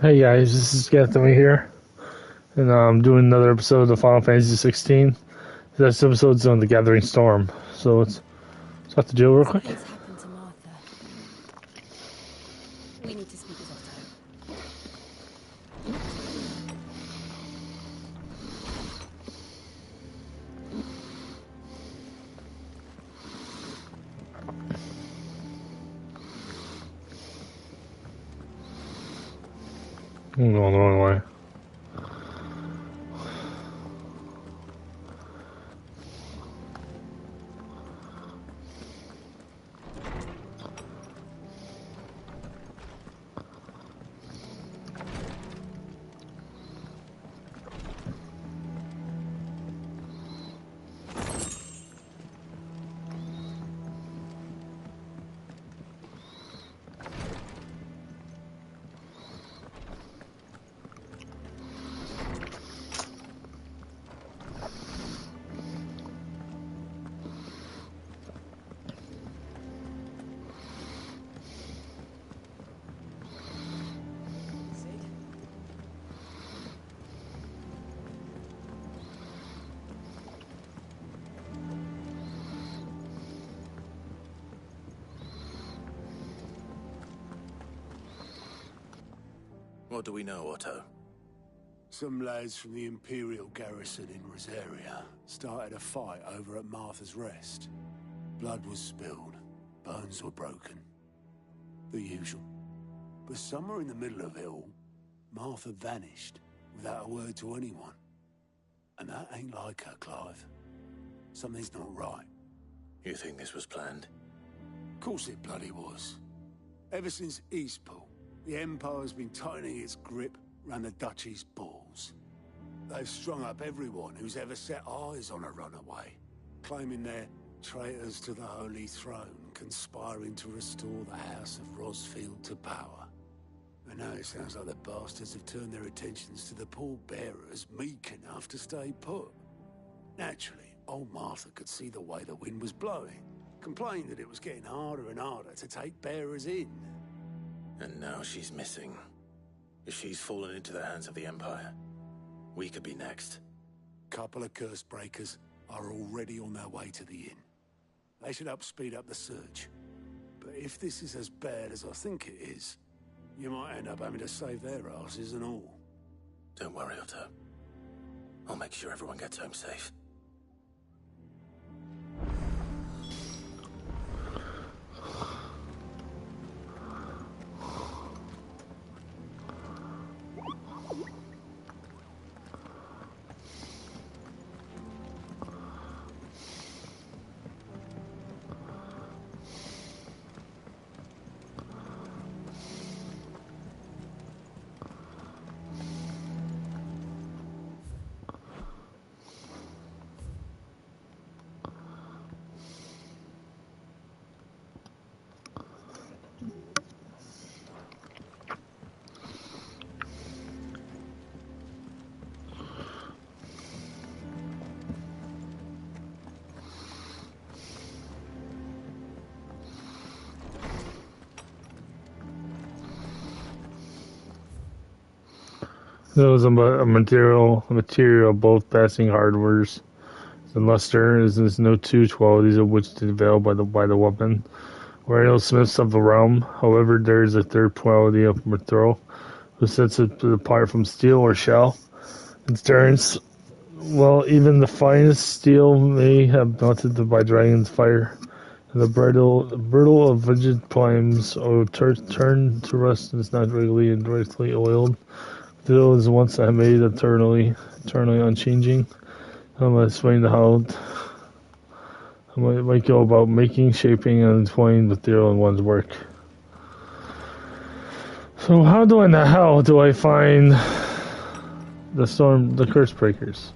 Hey guys, this is Gathaway here, and I'm doing another episode of Final Fantasy 16. This episode's on the Gathering Storm, so let's talk to Jill real quick. Something's happened to Martha. We need to speak with Otto. I'm going the wrong way. What do we know, Otto? Some lads from the Imperial garrison in Rosaria started a fight over at Martha's Rest. Blood was spilled, bones were broken. The usual. But somewhere in the middle of it all, Martha vanished without a word to anyone. And that ain't like her, Clive. Something's not right. You think this was planned? Of course it bloody was. Ever since Eastpool, the Empire's been tightening its grip round the Duchy's balls. They've strung up everyone who's ever set eyes on a runaway, claiming they're traitors to the Holy Throne, conspiring to restore the House of Rosfield to power. And now it sounds like the bastards have turned their attentions to the pallbearers meek enough to stay put. Naturally, old Martha could see the way the wind was blowing, complained that it was getting harder and harder to take bearers in. And now she's missing. If she's fallen into the hands of the Empire, we could be next. Couple of curse breakers are already on their way to the inn. They should speed up the search. But if this is as bad as I think it is, you might end up having to save their asses and all. Don't worry, Otto. I'll make sure everyone gets home safe. There was a material both passing hardwares and luster, as there's no two qualities of which to avail by the weapon. Or smiths of the realm. However, there is a third quality of material, who sets it apart from steel or shell. Its turns, well, even the finest steel may have melted by dragon's fire. And the brittle of rigid climbs or turn to rust and is not regularly and directly oiled. Steel is once I made eternally unchanging. I'm going to explain how I might go about making, shaping, and employing material in one's work. So how in the hell do I find the curse breakers?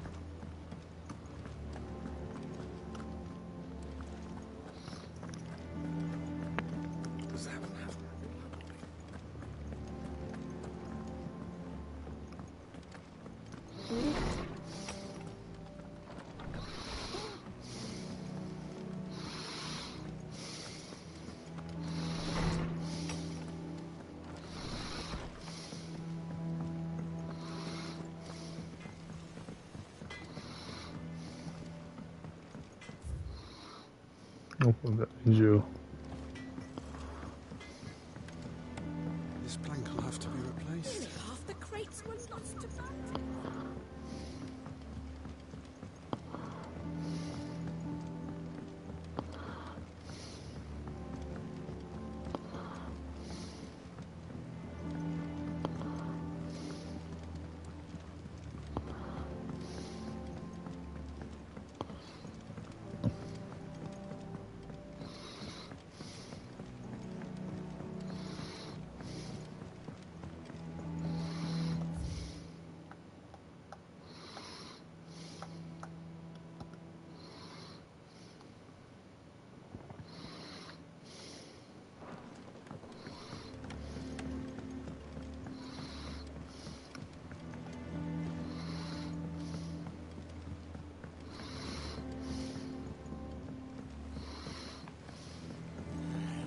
Hopefully that means you. This plank will have to be replaced. Nearly half the crates were lost to that.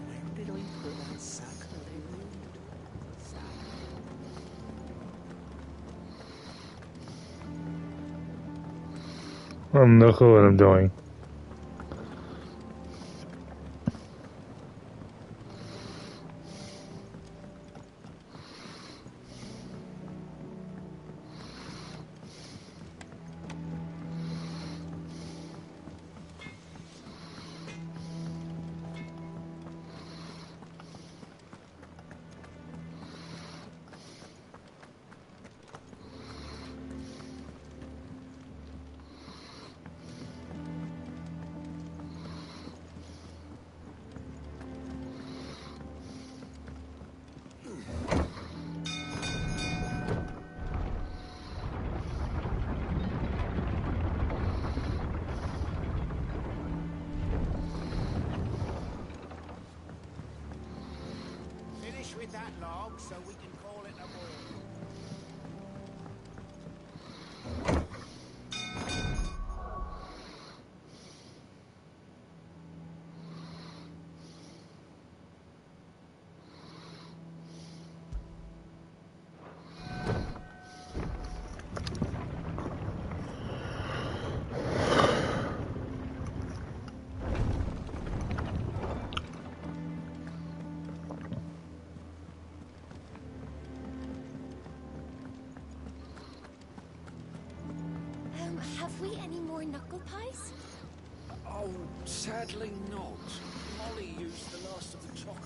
Where did I put that sack that they ruined? I have no clue what I'm doing. Finish with that log so we can call it a morning. Have we any more knuckle pies? Oh, sadly not. Molly used the last of the chocolate.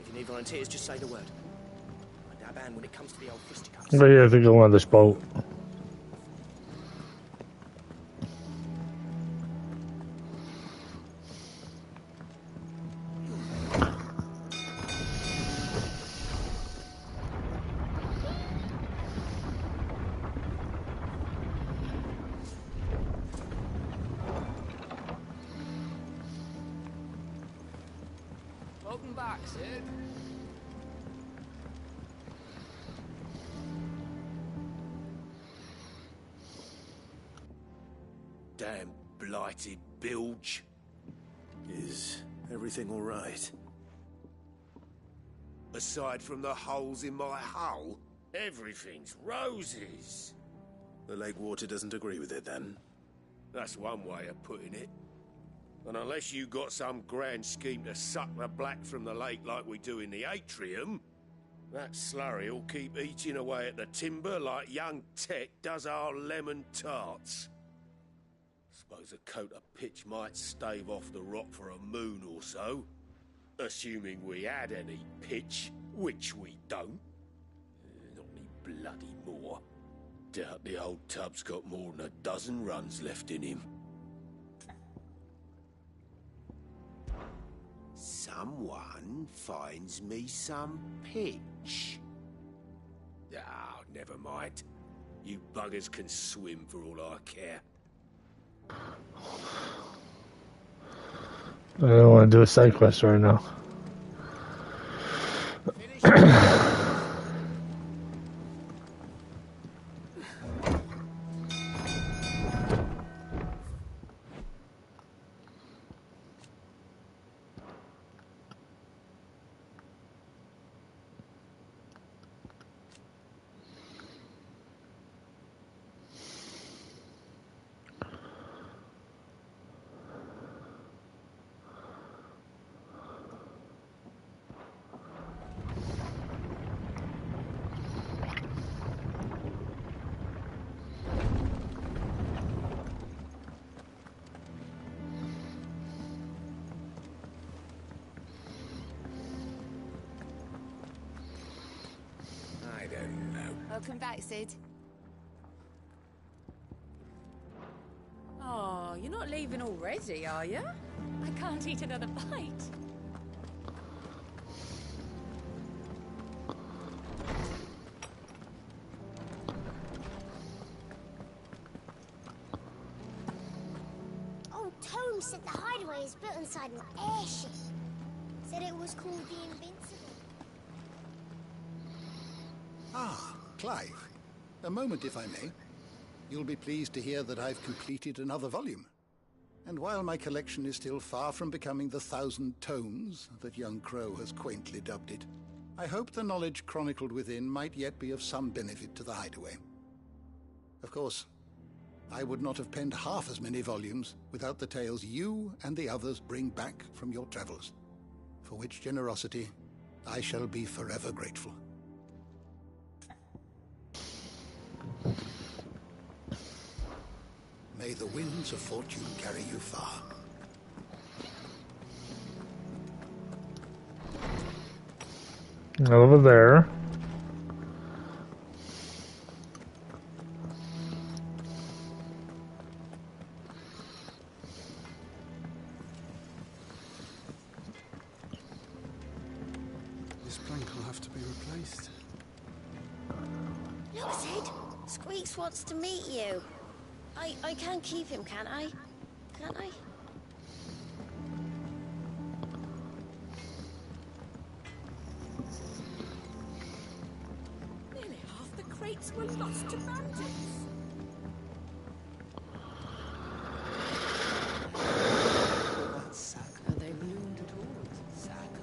If you need volunteers, just say the word. I dab hand when it comes to the old fisticuffs. But yeah, I think I'm on this boat. Welcome back, Sid. Damn blighted bilge. Is everything all right? Aside from the holes in my hull, everything's roses. The lake water doesn't agree with it, then? That's one way of putting it. And unless you got some grand scheme to suck the black from the lake like we do in the atrium, that slurry'll keep eating away at the timber like young Tech does our lemon tarts. Suppose a coat of pitch might stave off the rot for a moon or so. Assuming we had any pitch, which we don't. Not any bloody more. Doubt the old tub's got more than a dozen runs left in him. Someone finds me some pitch. Ah, never mind. You buggers can swim for all I care. I don't want to do a side quest right now. I don't know. Welcome back, Sid. Oh, you're not leaving already, are you? I can't eat another bite. Oh, Tome said the hideaway is built inside an airship. Said it was called the Invincible. Ah, Clive. A moment, if I may. You'll be pleased to hear that I've completed another volume. And while my collection is still far from becoming the 1,000 tomes that young Crow has quaintly dubbed it, I hope the knowledge chronicled within might yet be of some benefit to the hideaway. Of course, I would not have penned half as many volumes without the tales you and the others bring back from your travels, for which generosity I shall be forever grateful. May the winds of fortune carry you far. Over there. This plank will have to be replaced. Look, Sid. Squeaks wants to meet you. I can keep him, can't I? Can't I? Nearly half the crates were lost to bandits. Are they ballooned at all? Sacco.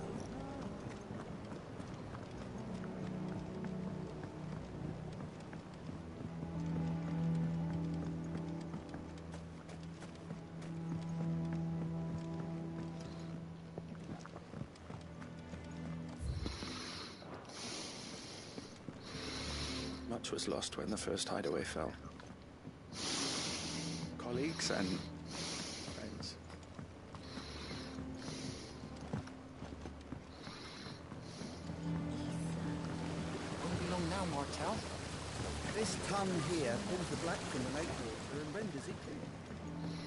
Much was lost when the first hideaway fell. Colleagues and friends. Won't be long now, Martel. This tongue here pulls the black from the lake water and renders it clean.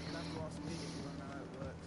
You'll have to ask me if you want to know how it works.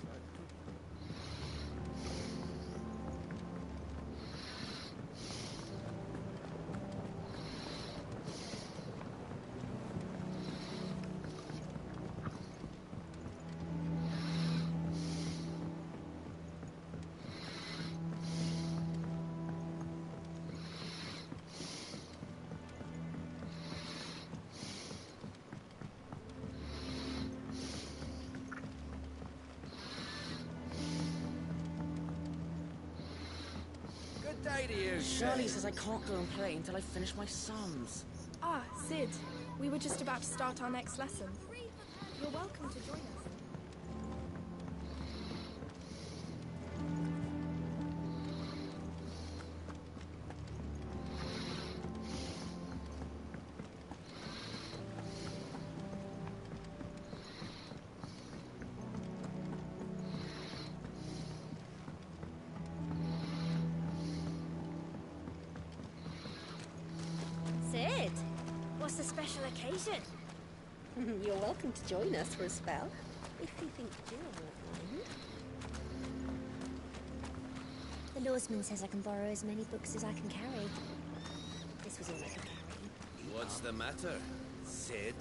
stayed here, Shirley says I can't go and play until I finish my sums. Ah, Sid. We were just about to start our next lesson. You're welcome to join us. Sid, what's the special occasion? You're welcome to join us for a spell, if you think Jill won't mind. The Lawsman says I can borrow as many books as I can carry. This was all I could carry. What's the matter, Sid?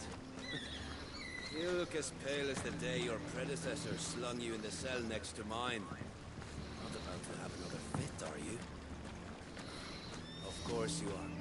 You look as pale as the day your predecessor slung you in the cell next to mine. Not about to have another fit, are you? Of course you are.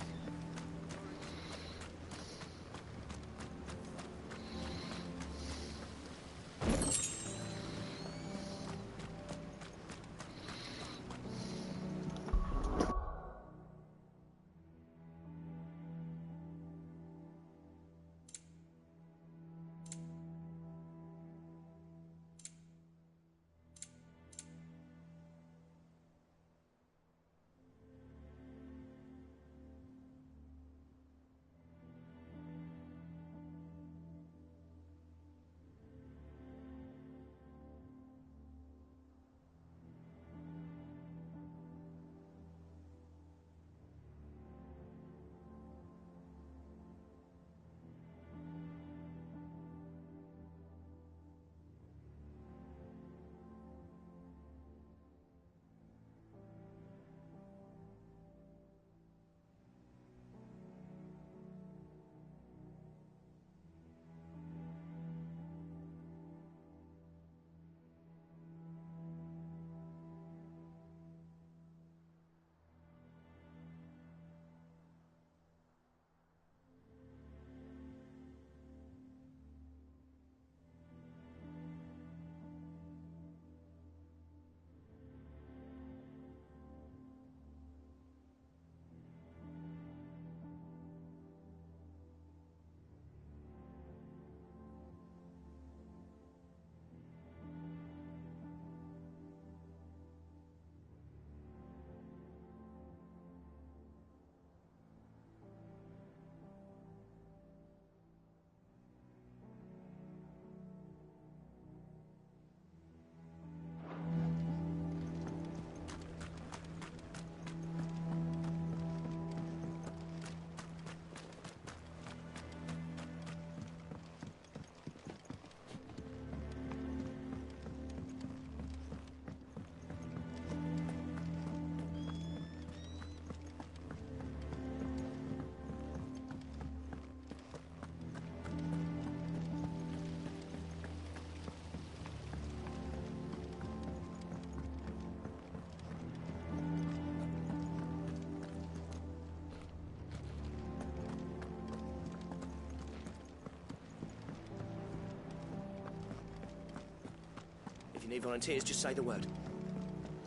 If you need volunteers, just say the word.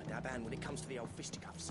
I dab hand when it comes to the old fisticuffs.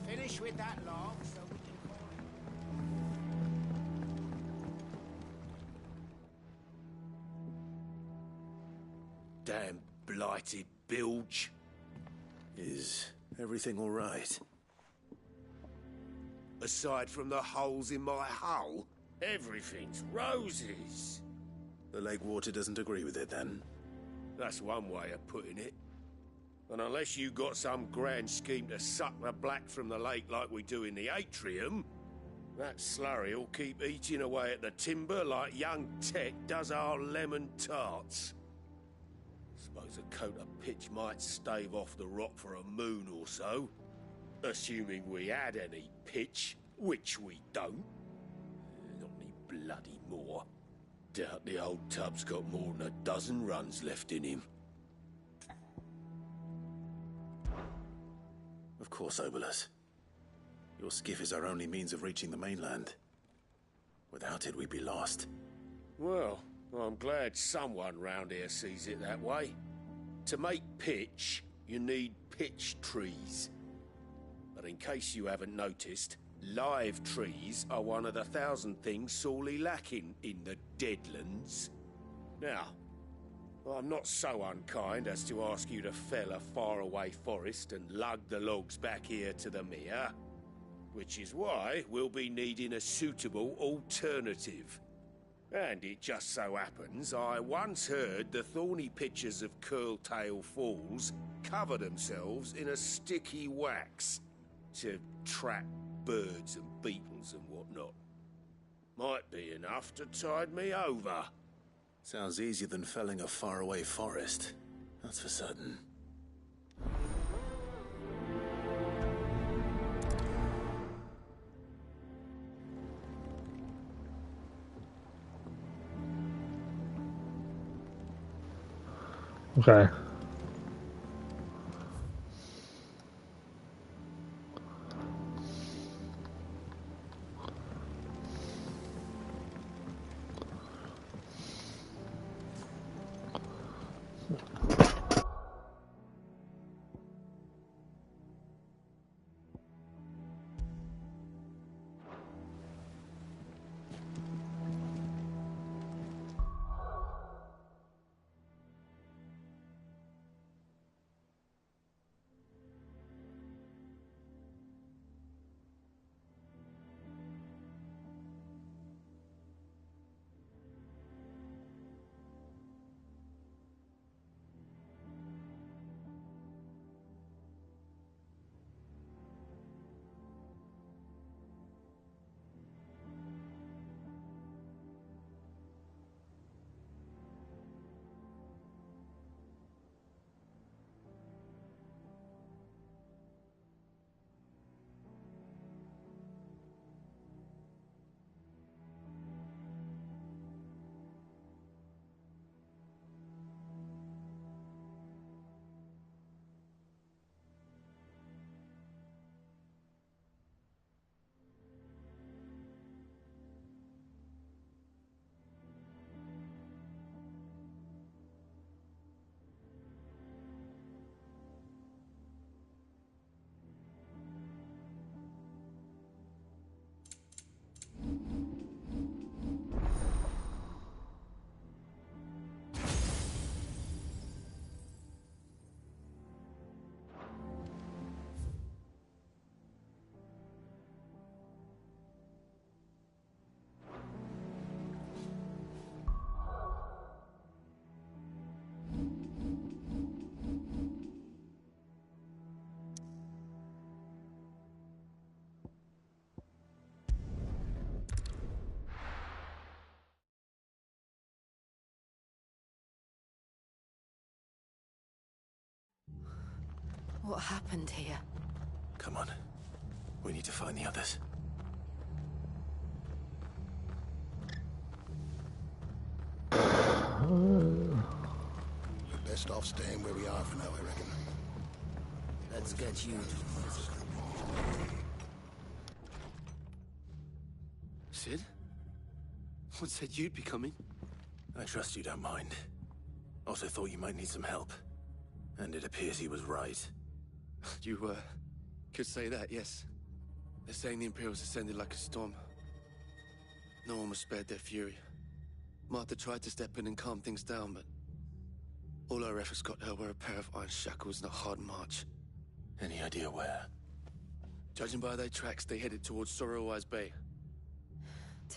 Finish with that log so we can call it. Damn blighted bilge. Is everything all right? Aside from the holes in my hull, everything's roses. The lake water doesn't agree with it, then? That's one way of putting it. And unless you got some grand scheme to suck the black from the lake like we do in the atrium, that slurry'll keep eating away at the timber like young Tech does our lemon tarts. Suppose a coat of pitch might stave off the rot for a moon or so. Assuming we had any pitch, which we don't. Not any bloody more. Doubt the old tub's got more than a dozen runs left in him. Of course, Obolus. Your skiff is our only means of reaching the mainland. Without it, we'd be lost. Well, I'm glad someone round here sees it that way. To make pitch, you need pitch trees. But in case you haven't noticed, live trees are one of the 1,000 things sorely lacking in the Deadlands. Now, I'm not so unkind as to ask you to fell a faraway forest and lug the logs back here to the mere, which is why we'll be needing a suitable alternative. And it just so happens I once heard the thorny pitchers of Curltail Falls cover themselves in a sticky wax to trap birds and beetles and whatnot. Might be enough to tide me over. Sounds easier than felling a faraway forest. That's for certain. Okay. What happened here? Come on. We need to find the others. We're best off staying where we are for now, I reckon. Let's get you to physical. Sid? What said you'd be coming? I trust you don't mind. Also thought you might need some help. And it appears he was right. You, could say that, yes. They're saying the Imperials ascended like a storm. No one was spared their fury. Martha tried to step in and calm things down, but all our efforts got her were a pair of iron shackles and a hard march. Any idea where? Judging by their tracks, they headed towards Sorrowwise Bay.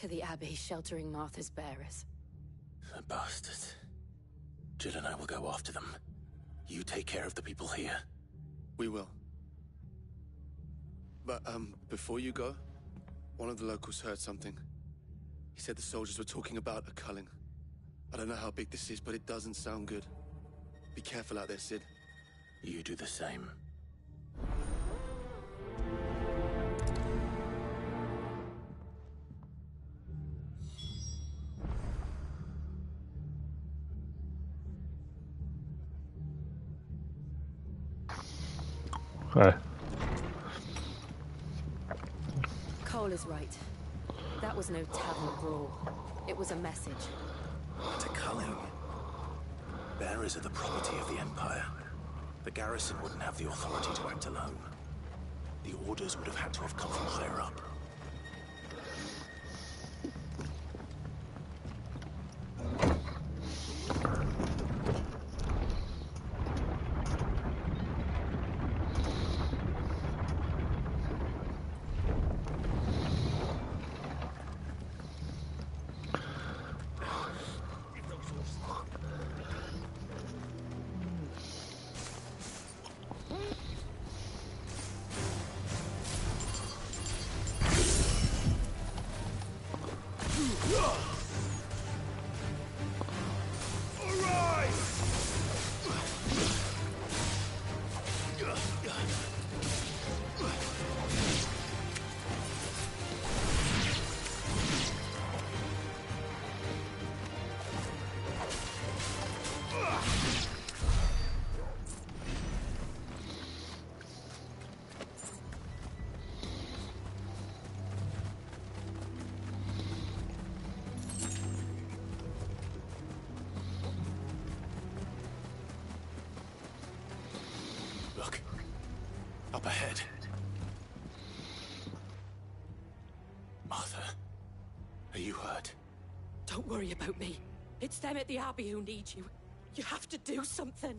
To the Abbey sheltering Martha's bearers. The bastards. Jill and I will go after them. You take care of the people here. We will. But, before you go, one of the locals heard something. He said the soldiers were talking about a culling. I don't know how big this is, but it doesn't sound good. Be careful out there, Sid. You do the same. Hi. Cole is right. That was no tavern brawl. It was a message. But a culling. Bearers are the property of the Empire. The garrison wouldn't have the authority to act alone. The orders would have had to have come from higher up. Look. Up ahead. Martha, are you hurt? Don't worry about me. It's them at the Abbey who need you. You have to do something.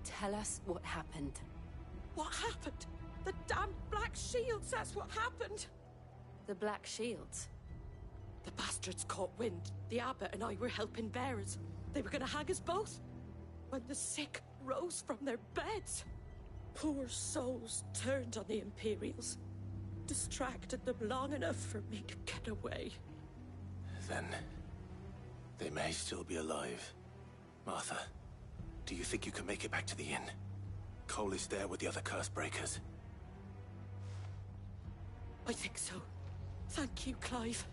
Tell us what happened. What happened? The damn Black Shields, that's what happened. The Black Shields? The bastards caught wind. The abbot and I were helping bearers. They were gonna hang us both. When the sick rose from their beds, poor souls turned on the Imperials. Distracted them long enough for me to get away. Then they may still be alive. Martha, do you think you can make it back to the inn? Cole is there with the other curse breakers. I think so. Thank you, Clive.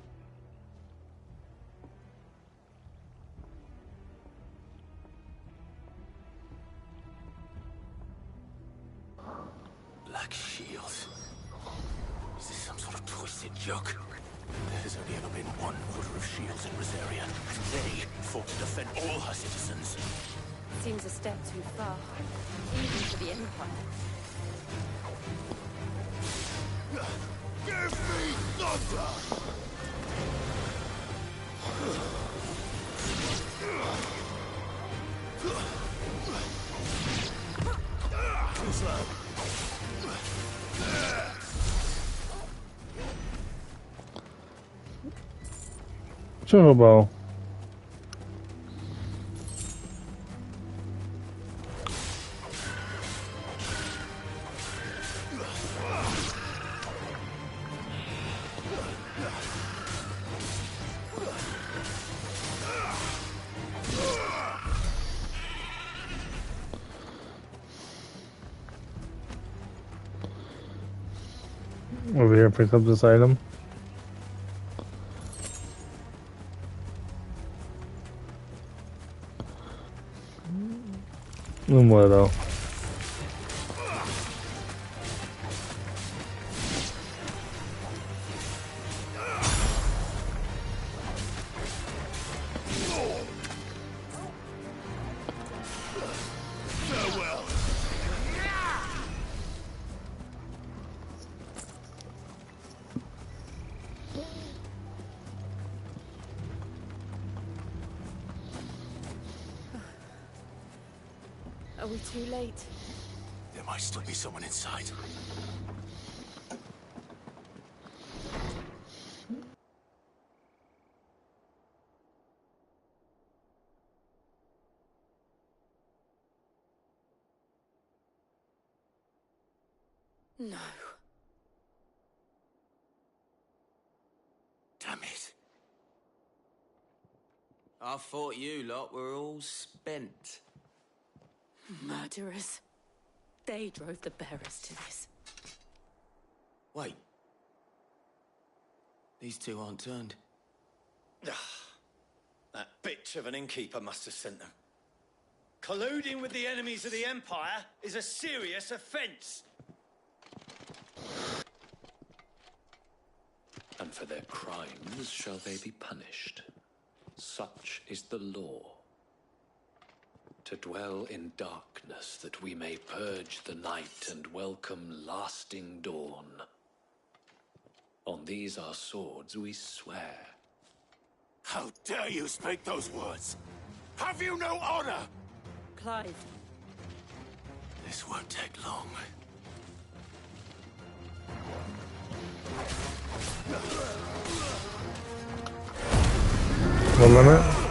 Black Shields. Is this some sort of twisted joke? There has only ever been one order of shields in Rosaria, and they fought to defend all her citizens. Seems a step too far, even for the Empire. Give me thunder! Too slow. Chocobo. Over here, pick up this item. And what else? Are we too late? There might still be someone inside. No. Damn it. I thought you lot were all spent. Murderers. They drove the bearers to this. Wait. These two aren't turned. That bitch of an innkeeper must have sent them. Colluding with the enemies of the Empire is a serious offense. And for their crimes shall they be punished. Such is the law. To dwell in darkness that we may purge the night and welcome lasting dawn. On these our swords we swear. How dare you speak those words? Have you no honor? Clive. This won't take long. 1 minute.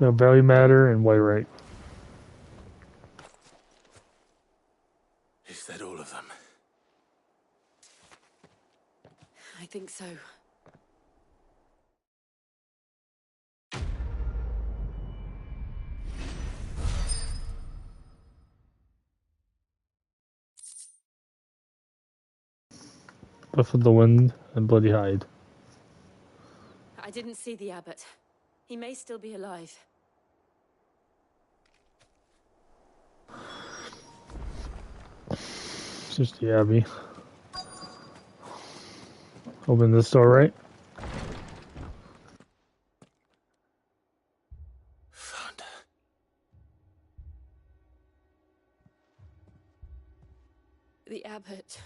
Value matter and white right. Is that all of them? I think so. Buff of the Wind and Bloody Hide. I didn't see the abbot. He may still be alive. It's just the Abbey. Open this door, right? Found her. The abbot.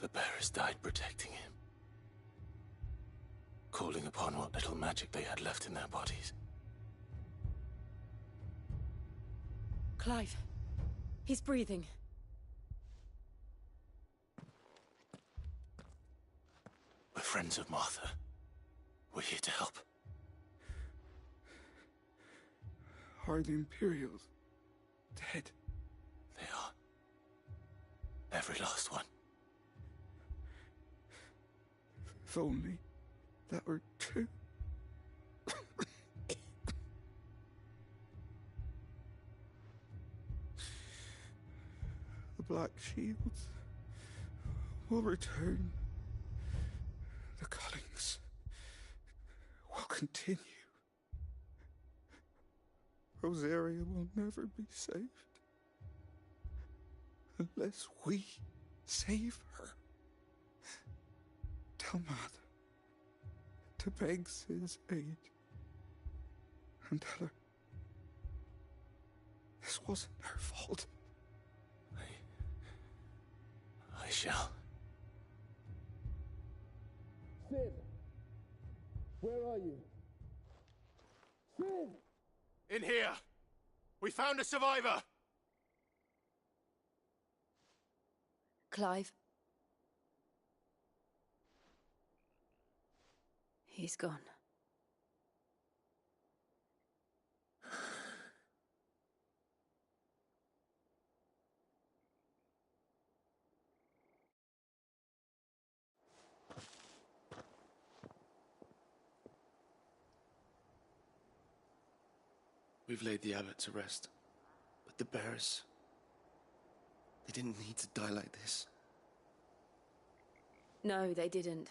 The bearers died protecting him. Calling upon what little magic they had left in their bodies. Clive. He's breathing. We're friends of Martha. We're here to help. Are the Imperials dead? They are. Every last one. If only that were true. The Black Shields will return. The Cullings will continue. Rosaria will never be saved unless we save her. Tell Mother to beg Sid's aid and tell her this wasn't her fault. I shall. Sid! Where are you? Sid! In here! We found a survivor! Clive. He's gone. We've laid the abbot to rest, but the bearers, they didn't need to die like this. No, they didn't.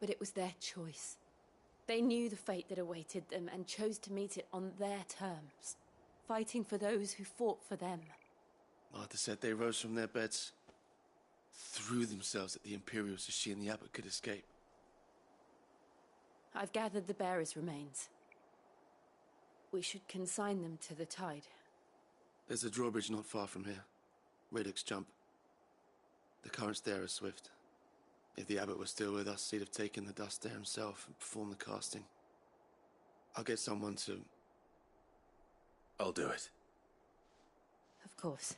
But it was their choice. They knew the fate that awaited them and chose to meet it on their terms, fighting for those who fought for them. Martha said they rose from their beds, threw themselves at the Imperials so she and the Abbot could escape. I've gathered the bearers' remains. We should consign them to the tide. There's a drawbridge not far from here. Radix Jump. The currents there are swift. If the Abbot was still with us, he'd have taken the dust there himself and performed the casting. I'll get someone to... I'll do it. Of course.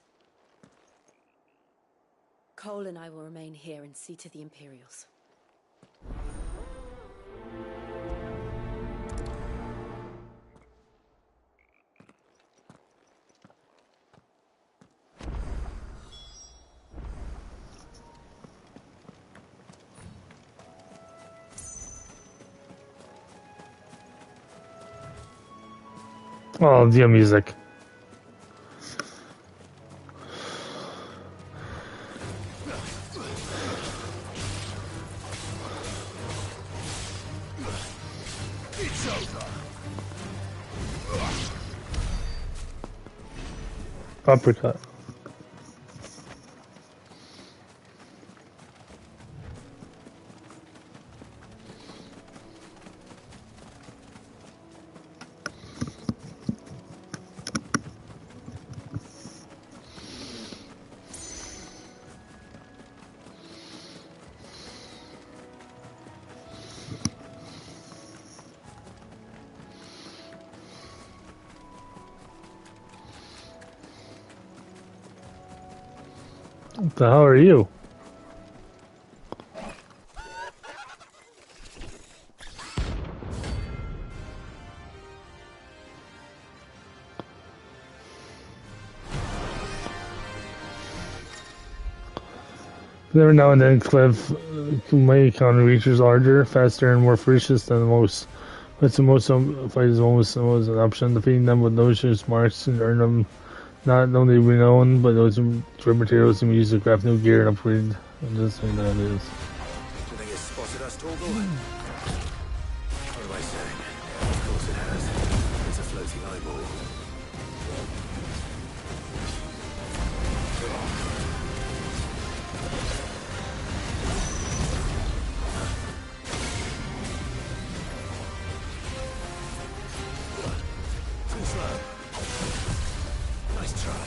Cole and I will remain here and see to the Imperials. Oh, the music. It's over. Uppercut. What the hell are you? Every now and then, Cliff may encounter creatures larger, faster, and more ferocious than most. But the most fight is almost an option. Defeating them with those marks and earn them not only renown, but those rare materials can be used to craft new gear and upgrade. And just like that is. Do you think it's spotted us, Torgal? What am I saying? Of course it has. It's a floating eyeball. Too slow. Nice try.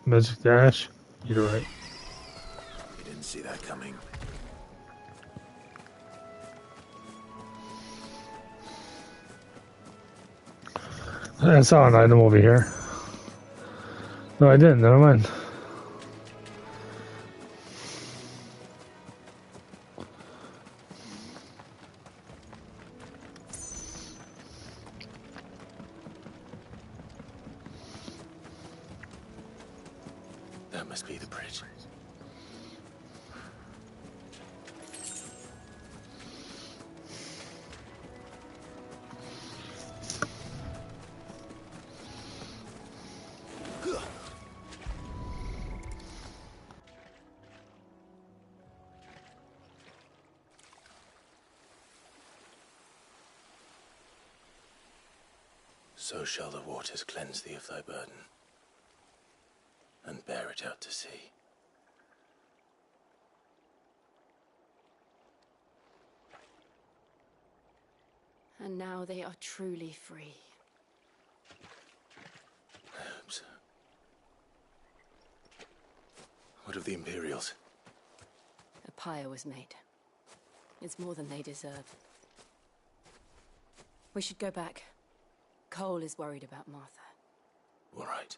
Magic dash. You're right. You didn't see that coming. I saw an item over here. No, I didn't. Never mind. That must be the bridge. So shall the waters cleanse thee of thy burden, and bear it out to sea. And now they are truly free. I hope so. What of the Imperials? A pyre was made. It's more than they deserve. We should go back. Cole is worried about Martha. All right.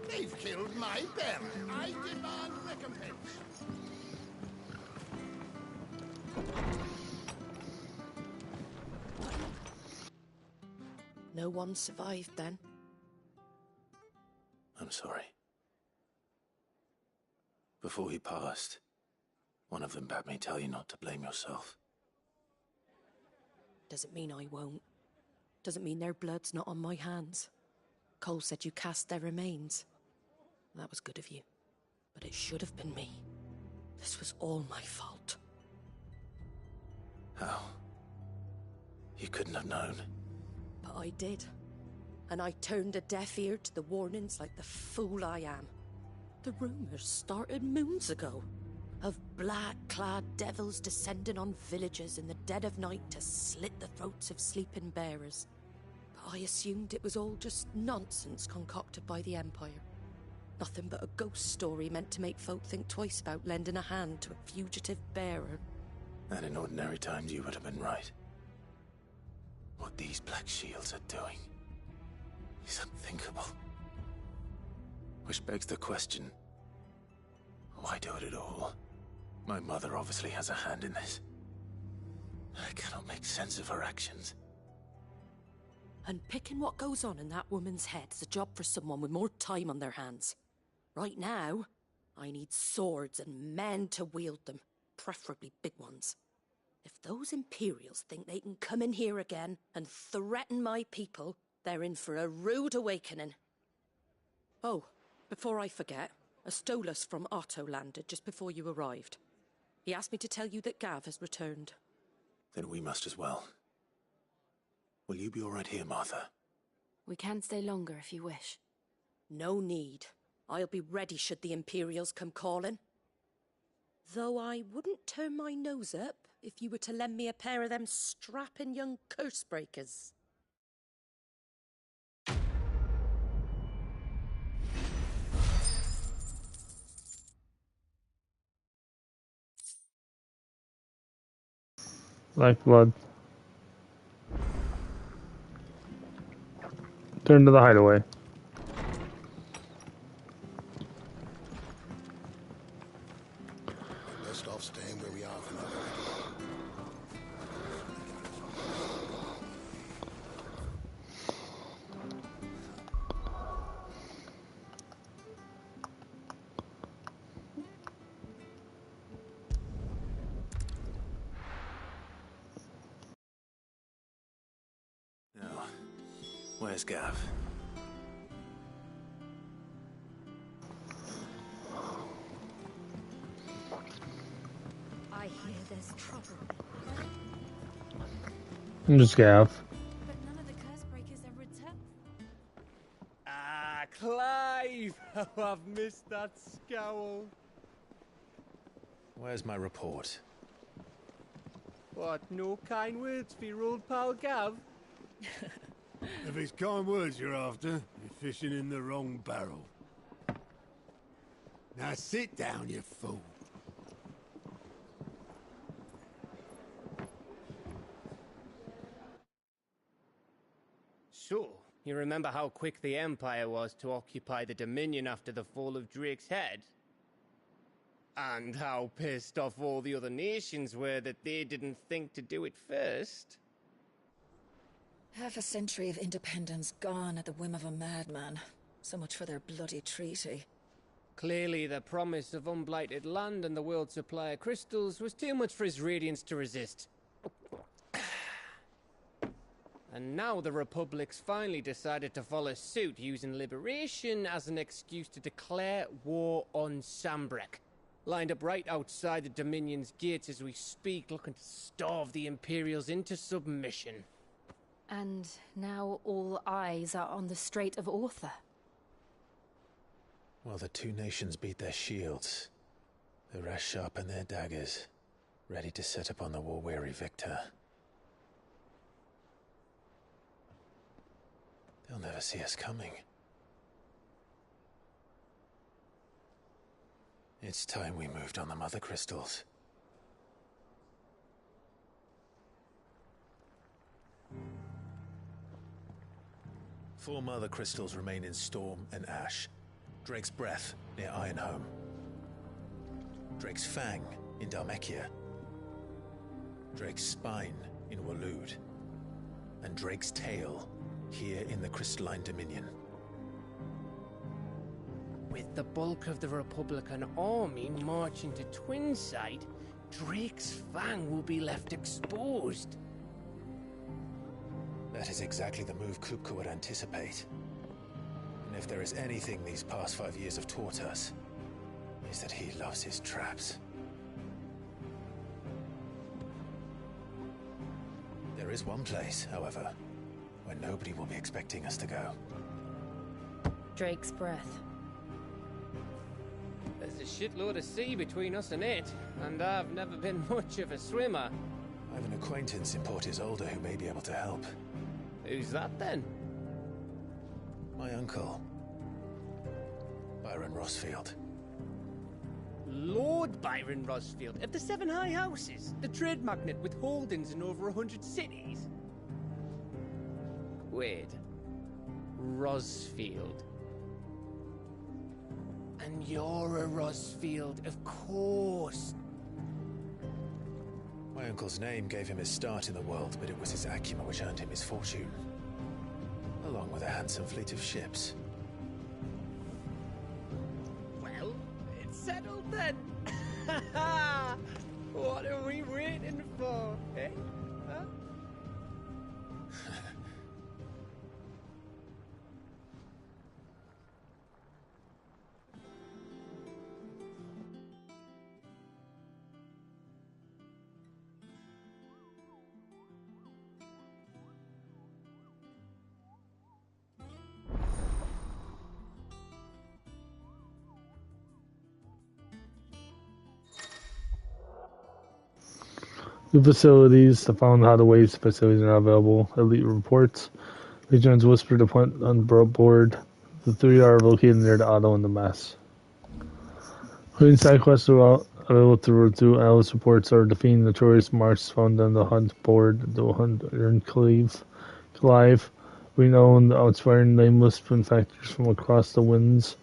They've killed my bearer. I demand recompense. No one survived then? I'm sorry. Before he passed, one of them bade me tell you not to blame yourself. Doesn't mean I won't. Doesn't mean their blood's not on my hands. Cole said you cast their remains. That was good of you. But it should have been me. This was all my fault. How? You couldn't have known. But I did. And I turned a deaf ear to the warnings like the fool I am. The rumours started moons ago. Of black-clad devils descending on villages in the dead of night to slit the throats of sleeping bearers. But I assumed it was all just nonsense concocted by the Empire. Nothing but a ghost story meant to make folk think twice about lending a hand to a fugitive bearer. And in ordinary times you would have been right. What these Black Shields are doing is unthinkable. Which begs the question, why do it at all? My mother obviously has a hand in this. I cannot make sense of her actions. And picking what goes on in that woman's head is a job for someone with more time on their hands. Right now, I need swords and men to wield them, preferably big ones. If those Imperials think they can come in here again and threaten my people, they're in for a rude awakening. Oh, before I forget, a Stolas from Otto landed just before you arrived. He asked me to tell you that Gav has returned. Then we must as well. Will you be all right here, Martha? We can stay longer if you wish. No need. I'll be ready should the Imperials come calling. Though I wouldn't turn my nose up if you were to lend me a pair of them strapping young curse breakers. Lifeblood. Turn to the hideaway. Where's Gav? I hear there's trouble. I'm just Gav. But none of the curse breakers ever returned. Ah, Clive! Oh, I've missed that scowl. Where's my report? What, no kind words for your old pal Gav? If it's kind words you're after, you're fishing in the wrong barrel. Now sit down, you fool. So, you remember how quick the Empire was to occupy the Dominion after the fall of Drake's head? And how pissed off all the other nations were that they didn't think to do it first? Half a century of independence gone at the whim of a madman. So much for their bloody treaty. Clearly, the promise of unblighted land and the world's supply of crystals was too much for his radiance to resist. And now the Republic's finally decided to follow suit, using liberation as an excuse to declare war on Sambrek. Lined up right outside the Dominion's gates as we speak, looking to starve the Imperials into submission. And now all eyes are on the Strait of Author. Well, the two nations beat their shields. The rest sharpen their daggers, ready to set upon the war-weary victor. They'll never see us coming. It's time we moved on the Mother Crystals. Four Mother Crystals remain in Storm and Ash. Drake's Breath near Ironhome. Drake's Fang in Dhalmekia. Drake's Spine in Waloed. And Drake's Tail here in the Crystalline Dominion. With the bulk of the Republican army marching to Twinside, Drake's Fang will be left exposed. That is exactly the move Kupka would anticipate. And if there is anything these past 5 years have taught us, is that he loves his traps. There is one place, however, where nobody will be expecting us to go. Drake's Breath. There's a shitload of sea between us and it, and I've never been much of a swimmer. I have an acquaintance in Port Isolde who may be able to help. Who's that then? My uncle, Byron Rosfield. Lord Byron Rosfield of the Seven High Houses, the trade magnate with holdings in over 100 cities. Wait, Rosfield. And you're a Rosfield, of course. My uncle's name gave him his start in the world, but it was his acumen which earned him his fortune, along with a handsome fleet of ships. Well, it's settled then. What are we waiting for, eh? Huh? New facilities. The found how to waves facilities are not available. Elite reports. Legion's whispered to put on board. The three are located near the auto and the mess. Including side quests available through Alice reports are defeating the notorious marks found on the hunt board, the hunt Clive. We know the outswearing nameless benefactors from across the winds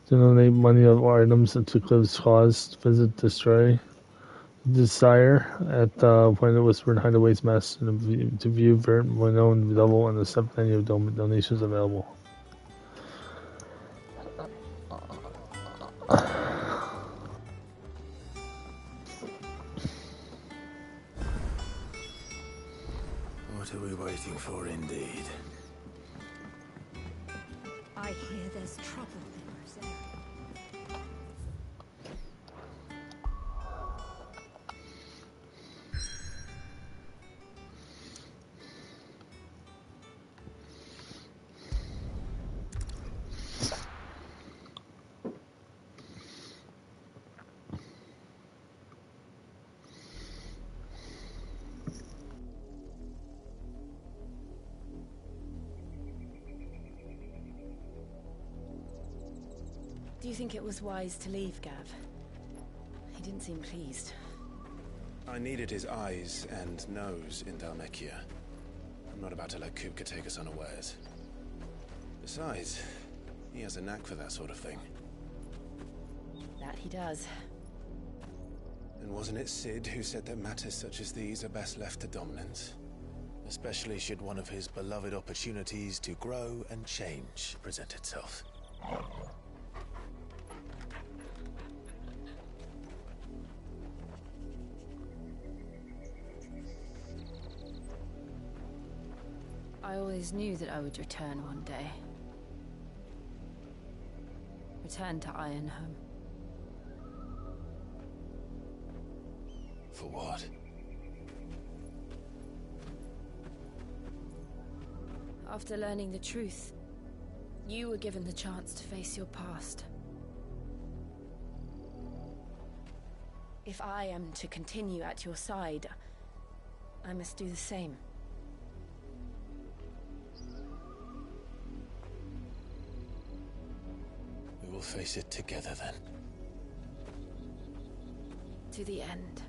to donate money of items to Clive's cause. Visit Destroy. Desire at the point of whispered hideaway's mess to view known double and accept any of donations available. What are we waiting for, indeed? I hear there's trouble in Rosaria. Do you think it was wise to leave, Gav? He didn't seem pleased. I needed his eyes and nose in Dhalmekia. I'm not about to let Kupka take us unawares. Besides, he has a knack for that sort of thing. That he does. And wasn't it Sid who said that matters such as these are best left to dominance? Especially should one of his beloved opportunities to grow and change present itself. I always knew that I would return one day. Return to Ironhome. For what? After learning the truth, you were given the chance to face your past. If I am to continue at your side, I must do the same. We will face it together then. To the end.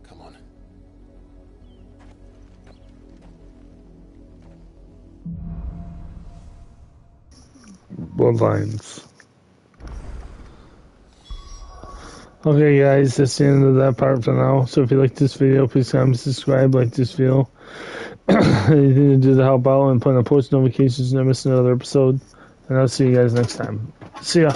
Come on. Bloodlines. Okay guys, that's the end of that part for now. So if you like this video, please comment, subscribe, like this video. Anything to do to help out and put on post notifications and never miss another episode. And I'll see you guys next time. See ya.